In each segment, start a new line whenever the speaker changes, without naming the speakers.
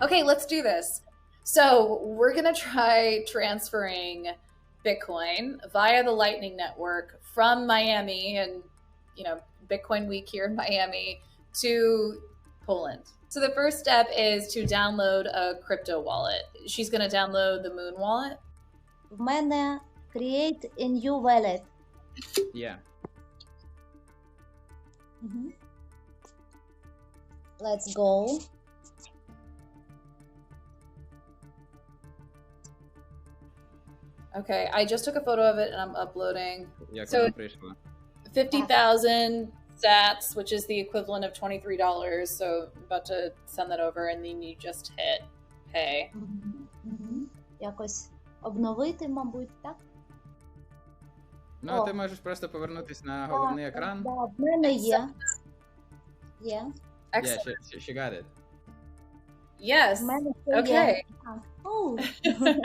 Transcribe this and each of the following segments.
Okay, let's do this. So we're gonna try transferring Bitcoin via the Lightning Network from Miami and Bitcoin Week here in Miami to Poland. So the first step is to download a crypto wallet. She's gonna download the Moon wallet.
В мене create a new wallet.
Yeah.
Let's go.
Okay, I just took a photo of it and I'm uploading.
Як
So-
вона прийшла?
50,000 sats, which is the equivalent of $23. So I'm about to send that over, and then you just hit pay.
Якось обновити, мабуть, так?
Ну, ти можеш просто повернутися на головний екран.
Да, в мене є. Є.
Excellent.
Yeah, she got it.
Yes.
В мене це
Okay.
є. Oh.
Okay.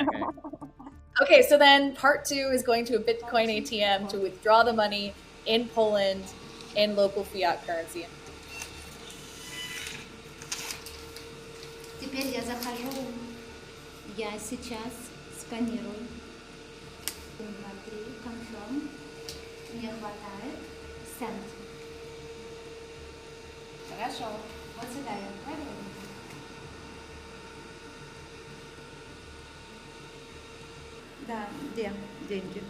Okay, so then part 2 is going to a Bitcoin ATM to withdraw the money in Poland in local fiat currency.
Теперь я захожу. Я сейчас сканирую. 1, 2, 3, confirm. Мне хватает. Send. Хорошо. Вот сюда я отправила. Да, где деньги?